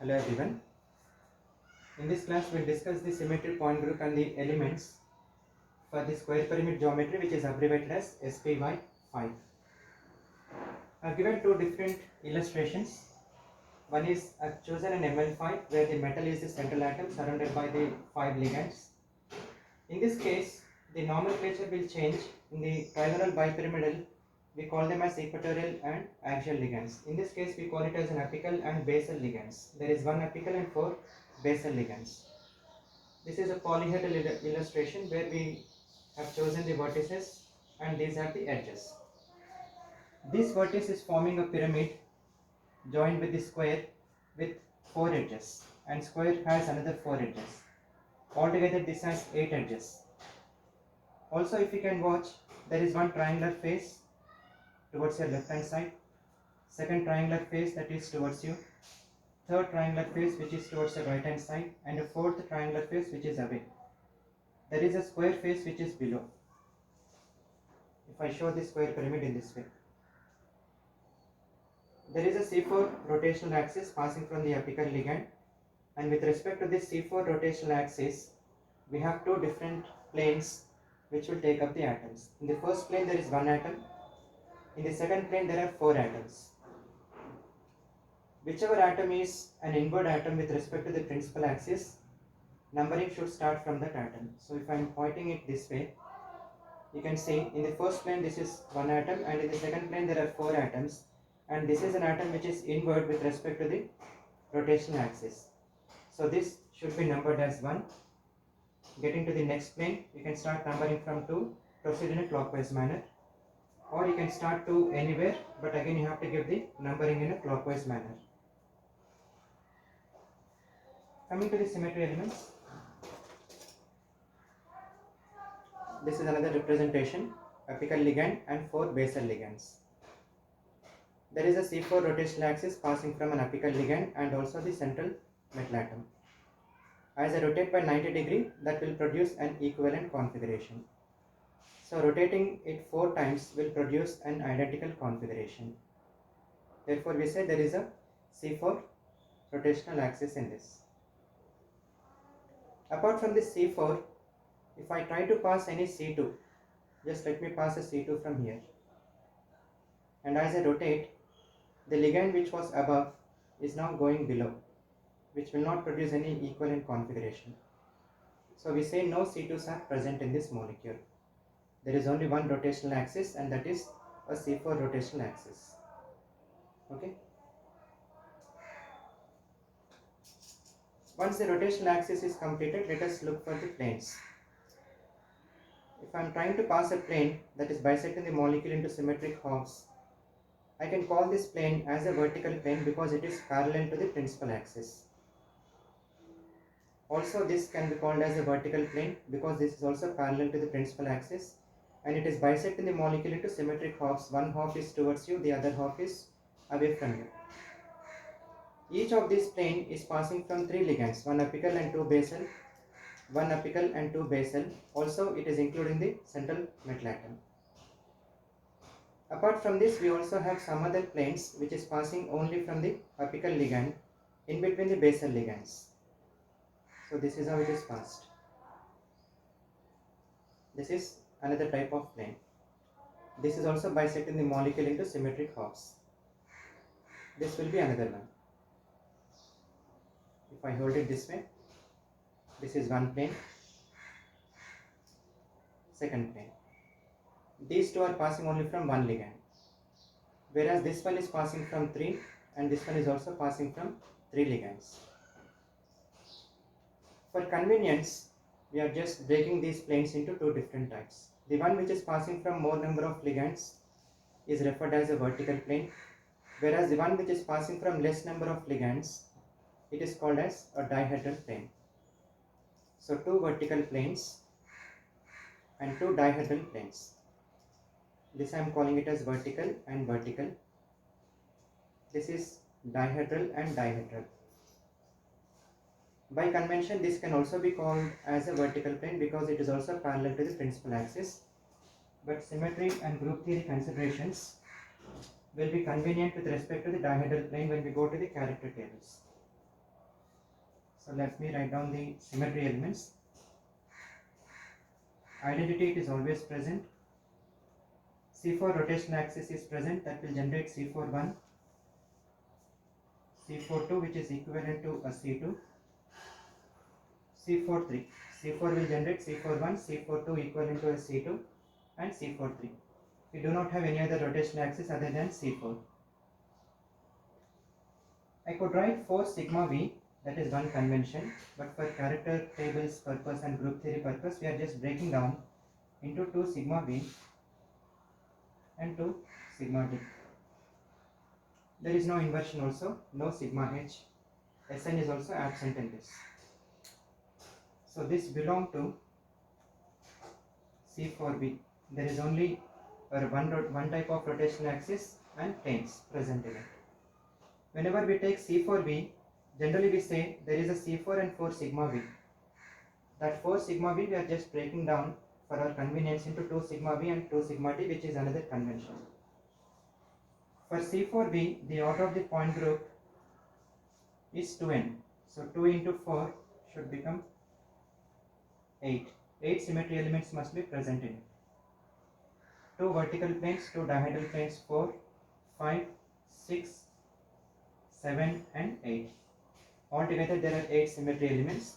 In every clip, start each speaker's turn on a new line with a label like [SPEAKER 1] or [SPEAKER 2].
[SPEAKER 1] Hello everyone. In this class we will discuss the symmetry point group and the elements for the square pyramid geometry, which is abbreviated as SPY5. I have given two different illustrations. One is I have chosen an ML5 where the metal is the central atom surrounded by the 5 ligands. In this case, the nomenclature will change. In the trigonal bipyramidal, we call them as equatorial and axial ligands. In this case, we call it as an apical and basal ligands. There is one apical and 4 basal ligands. This is a polyhedral illustration where we have chosen the vertices and these are the edges. This vertex is forming a pyramid joined with the square with 4 edges, and square has another 4 edges. Altogether this has 8 edges. Also, if you can watch, there is one triangular face towards your left hand side, second triangular face that is towards you, third triangular face which is towards the right hand side, and a fourth triangular face which is away. There is a square face which is below. If I show the square pyramid in this way, there is a C4 rotational axis passing from the apical ligand, and with respect to this C4 rotational axis, we have two different planes which will take up the atoms. In the first plane there is one atom, in the second plane there are 4 atoms. Whichever atom is an inward atom with respect to the principal axis, numbering should start from that atom. So if I am pointing it this way, you can see in the first plane this is one atom, and in the second plane there are 4 atoms, and this is an atom which is inward with respect to the rotational axis. So this should be numbered as 1. Getting to the next plane, you can start numbering from 2, proceed in a clockwise manner, or you can start to anywhere, but again you have to give the numbering in a clockwise manner. Coming to the symmetry elements, this is another representation, apical ligand and 4 basal ligands. There is a C4 rotational axis passing from an apical ligand and also the central metal atom. As I rotate by 90 degree, that will produce an equivalent configuration. So rotating it 4 times will produce an identical configuration. Therefore we say there is a C4 rotational axis in this. Apart from this C4, if I try to pass any C2, just let me pass a C2 from here, and as I rotate, the ligand which was above is now going below, which will not produce any equivalent configuration. So we say no C2s are present in this molecule. There is only one rotational axis, and that is a C4 rotational axis. Okay. Once the rotational axis is completed, let us look for the planes. If I am trying to pass a plane that is bisecting the molecule into symmetric halves, I can call this plane as a vertical plane because it is parallel to the principal axis. Also, this can be called as a vertical plane because this is also parallel to the principal axis, and it is bisecting the molecule into symmetric halves. One half is towards you, the other half is away from you. Each of these plane is passing from 3 ligands, one apical and 2 basal, one apical and 2 basal. Also, it is including the central metal atom. Apart from this, we also have some other planes which is passing only from the apical ligand in between the basal ligands. So this is how it is passed. This is another type of plane. This is also bisecting the molecule into symmetric halves. This will be another one. If I hold it this way, this is one plane, second plane. These two are passing only from one ligand, whereas this one is passing from 3 and this one is also passing from 3 ligands. For convenience, we are just breaking these planes into 2 different types. The one which is passing from more number of ligands is referred as a vertical plane, whereas the one which is passing from less number of ligands, it is called as a dihedral plane. So 2 vertical planes and 2 dihedral planes. This I am calling it as vertical and vertical. This is dihedral and dihedral. By convention, this can also be called as a vertical plane because it is also parallel to the principal axis. But symmetry and group theory considerations will be convenient with respect to the dihedral plane when we go to the character tables. So let me write down the symmetry elements. Identity, it is always present. C4 rotational axis is present, that will generate C41, C42 which is equivalent to a C2, C43. C4 will generate C41, C42 equivalent to a C2 and C43. We do not have any other rotational axis other than C4. I could write 4 sigma V, that is one convention, but for character tables purpose and group theory purpose we are just breaking down into 2 sigma V and 2 sigma D. There is no inversion also, no sigma H. Sn is also absent in this. So this belongs to C4B. There is only one type of rotational axis and planes present in it. Whenever we take C4B, generally we say there is a C4 and 4 sigma V. That 4 sigma V we are just breaking down for our convenience into 2 sigma V and 2 sigma D, which is another convention. For C4B, the order of the point group is 2n. So 2 into 4 should become 8. 8 symmetry elements must be present in it. 2 vertical planes, 2 diagonal planes, 4, 5, 6, 7 and 8. Altogether there are 8 symmetry elements,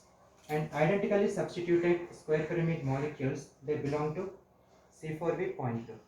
[SPEAKER 1] and identically substituted square pyramid molecules, they belong to C4B point group.